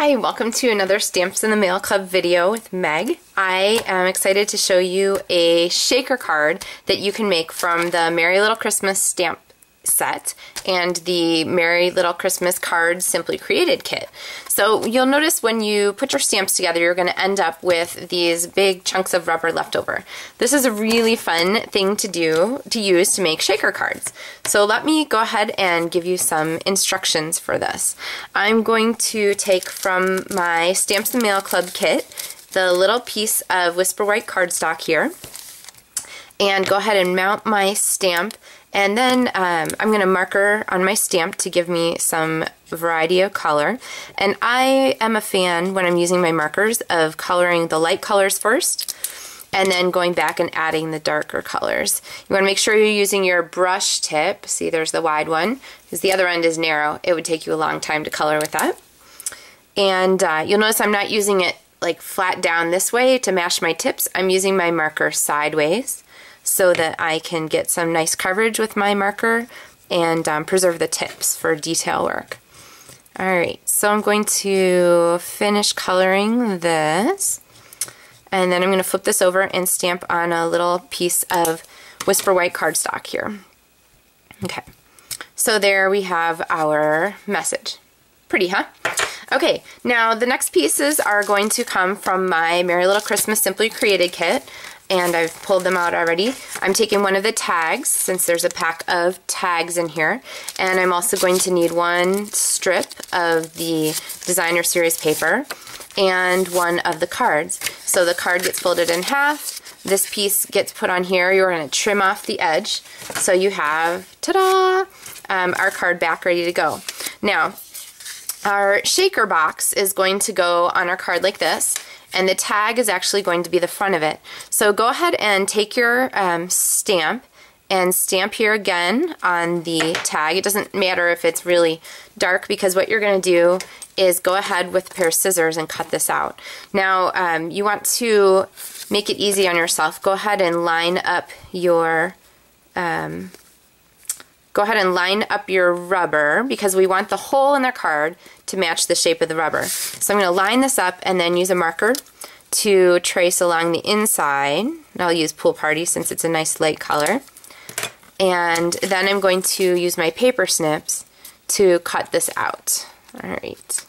Hi, welcome to another Stamps in the Mail Club video with Meg. I am excited to show you a shaker card that you can make from the Merry Little Christmas stamp set and the Merry Little Christmas Cards Simply Created kit. So you'll notice when you put your stamps together, you're going to end up with these big chunks of rubber left over. This is a really fun thing to use to make shaker cards. So let me go ahead and give you some instructions for this. I'm going to take from my Stamps in the Mail Club kit the little piece of Whisper White cardstock here and go ahead and mount my stamp. And then I'm going to marker on my stamp to give me some variety of color. And I am a fan, when I'm using my markers, of coloring the light colors first and then going back and adding the darker colors. You want to make sure you're using your brush tip. See, there's the wide one, because the other end is narrow. It would take you a long time to color with that. And you'll notice I'm not using it like flat down this way to mash my tips. I'm using my marker sideways, so that I can get some nice coverage with my marker and preserve the tips for detail work. Alright, so I'm going to finish coloring this, and then I'm going to flip this over and stamp on a little piece of Whisper White cardstock here. Okay, so there we have our message. Pretty, huh? Okay, now the next pieces are going to come from my Merry Little Christmas Simply Created kit, and I've pulled them out already. I'm taking one of the tags, since there's a pack of tags in here, and I'm also going to need one strip of the Designer Series paper and one of the cards. So the card gets folded in half, this piece gets put on here, you're going to trim off the edge, so you have, ta-da, our card back ready to go. Now, our shaker box is going to go on our card like this, and the tag is actually going to be the front of it. So go ahead and take your stamp and stamp here again on the tag. It doesn't matter if it's really dark, because what you're going to do is go ahead with a pair of scissors and cut this out. Now you want to make it easy on yourself. Go ahead and line up your rubber, because we want the hole in the card to match the shape of the rubber. So I'm going to line this up and then use a marker to trace along the inside. And I'll use Pool Party since it's a nice light color. And then I'm going to use my paper snips to cut this out. Alright.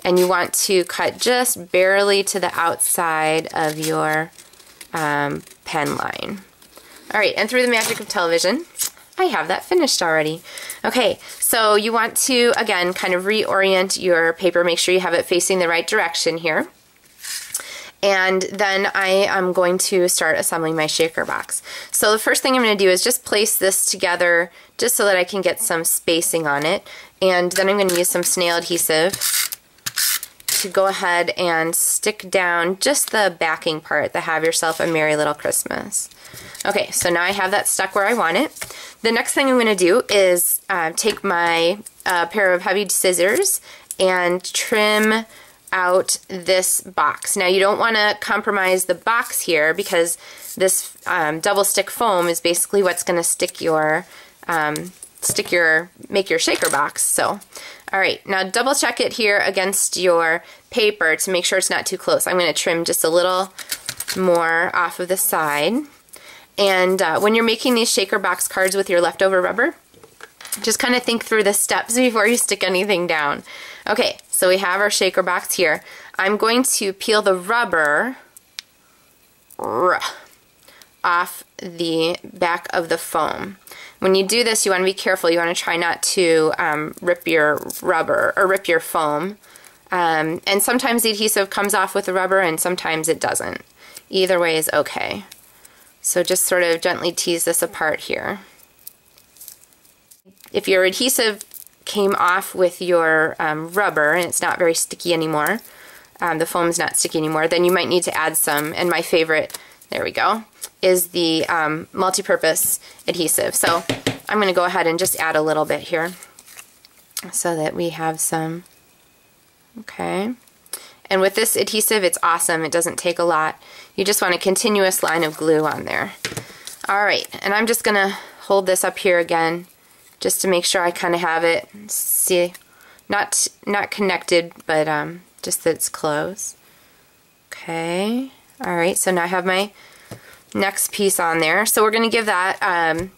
And you want to cut just barely to the outside of your pen line. Alright, and through the magic of television, I have that finished already. Okay, so you want to, again, kind of reorient your paper. Make sure you have it facing the right direction here. And then I am going to start assembling my shaker box. So the first thing I'm going to do is just place this together just so that I can get some spacing on it. And then I'm going to use some snail adhesive to go ahead and stick down just the backing part, the Have Yourself a Merry Little Christmas. Okay, so now I have that stuck where I want it. The next thing I'm going to do is take my pair of heavy scissors and trim out this box. Now you don't want to compromise the box here, because this double stick foam is basically what's going to make your shaker box. So, alright, now double check it here against your paper to make sure it's not too close. I'm going to trim just a little more off of the side. And when you're making these shaker box cards with your leftover rubber, just kind of think through the steps before you stick anything down. Okay, so we have our shaker box here. I'm going to peel the rubber off the back of the foam. When you do this, you want to be careful. You want to try not to rip your rubber or rip your foam. And sometimes the adhesive comes off with the rubber and sometimes it doesn't. Either way is okay. So just sort of gently tease this apart here. If your adhesive came off with your rubber and it's not very sticky anymore, the foam's not sticky anymore, then you might need to add some. And my favorite, there we go, is the multi-purpose adhesive. So I'm going to go ahead and just add a little bit here so that we have some. Okay. And with this adhesive, it's awesome. It doesn't take a lot. You just want a continuous line of glue on there. Alright, and I'm just going to hold this up here again just to make sure I kind of have it, see, not connected, but just that it's closed. Okay, alright, so now I have my next piece on there. So we're going to give that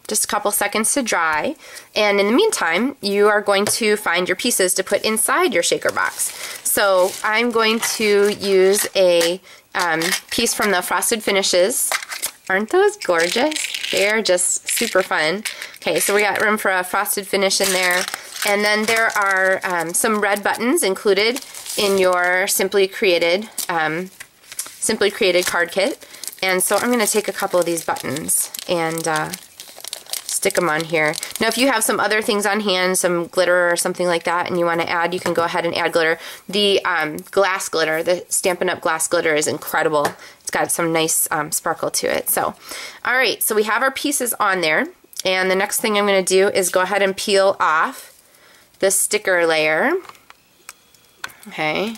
just a couple seconds to dry, and in the meantime you are going to find your pieces to put inside your shaker box. So I'm going to use a piece from the Frosted Finishes. Aren't those gorgeous? They're just super fun. Okay, so we got room for a frosted finish in there, and then there are some red buttons included in your Simply Created card kit. And so I'm going to take a couple of these buttons and stick them on here. Now if you have some other things on hand, some glitter or something like that, and you want to add, you can go ahead and add glitter. The glass glitter, the Stampin' Up! Glass glitter is incredible. It's got some nice sparkle to it. So, alright, so we have our pieces on there, and the next thing I'm going to do is go ahead and peel off the sticker layer. Okay,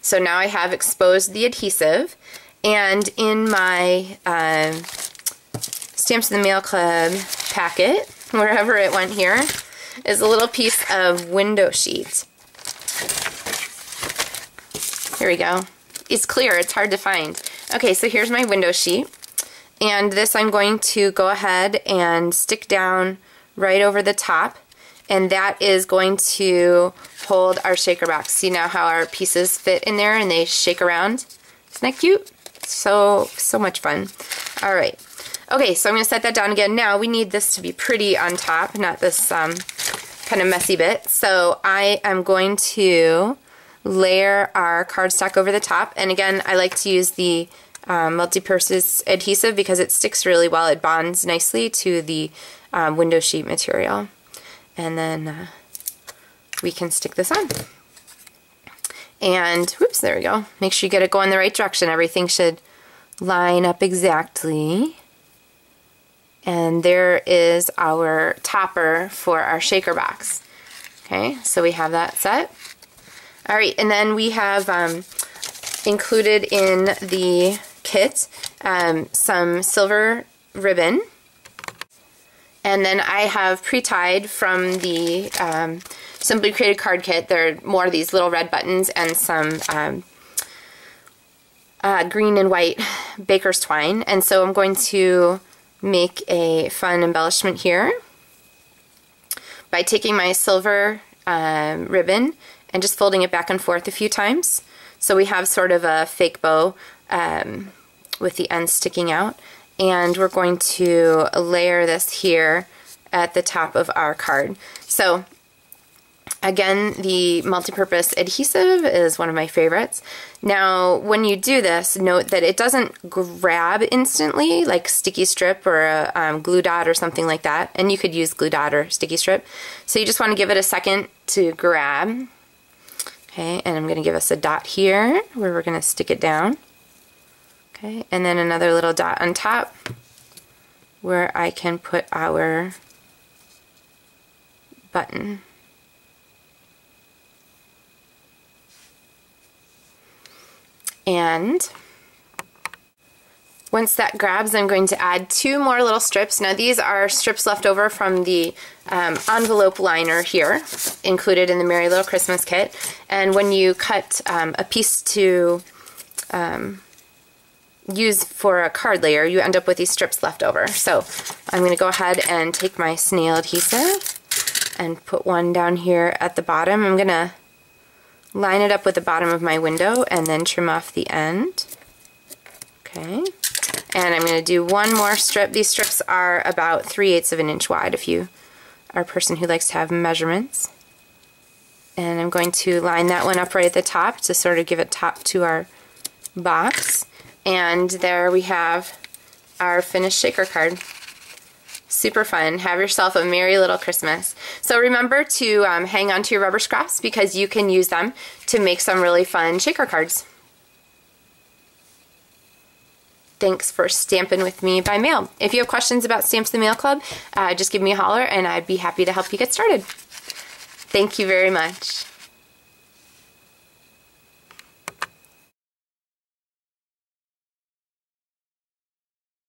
so now I have exposed the adhesive. And in my Stamps in the Mail Club packet, wherever it went here, is a little piece of window sheet. Here we go. It's clear, it's hard to find. Okay, so here's my window sheet. And this I'm going to go ahead and stick down right over the top. And that is going to hold our shaker box. See now how our pieces fit in there and they shake around? Isn't that cute? So much fun. Alright. Okay, so I'm going to set that down again. Now we need this to be pretty on top, not this kind of messy bit. So I am going to layer our cardstock over the top. And again, I like to use the multi-purpose adhesive because it sticks really well. It bonds nicely to the window sheet material. And then we can stick this on. And, whoops, there we go. Make sure you get it going the right direction. Everything should line up exactly. And there is our topper for our shaker box. Okay, so we have that set. Alright, and then we have included in the kit some silver ribbon. And then I have pre-tied from the Simply Created card kit. There are more of these little red buttons and some green and white baker's twine. And so I'm going to make a fun embellishment here by taking my silver ribbon and just folding it back and forth a few times. So we have sort of a fake bow with the end sticking out. And we're going to layer this here at the top of our card. So again, the multi-purpose adhesive is one of my favorites. Now when you do this, note that it doesn't grab instantly like sticky strip or a glue dot or something like that. And you could use glue dot or sticky strip. So you just want to give it a second to grab. Okay, and I'm going to give us a dot here where we're going to stick it down. Okay, and then another little dot on top where I can put our button. And once that grabs, I'm going to add 2 more little strips. Now these are strips left over from the envelope liner here, included in the Merry Little Christmas kit. And when you cut a piece to use for a card layer, you end up with these strips left over. So I'm going to go ahead and take my snail adhesive and put one down here at the bottom. I'm going to line it up with the bottom of my window and then trim off the end. Okay, and I'm going to do one more strip. These strips are about 3/8 of an inch wide if you are a person who likes to have measurements. And I'm going to line that one up right at the top to sort of give it top to our box. And there we have our finished shaker card. Super fun. Have yourself a merry little Christmas. So remember to hang on to your rubber scraps because you can use them to make some really fun shaker cards. Thanks for stamping with me by mail. If you have questions about Stamps in the Mail Club, just give me a holler and I'd be happy to help you get started. Thank you very much.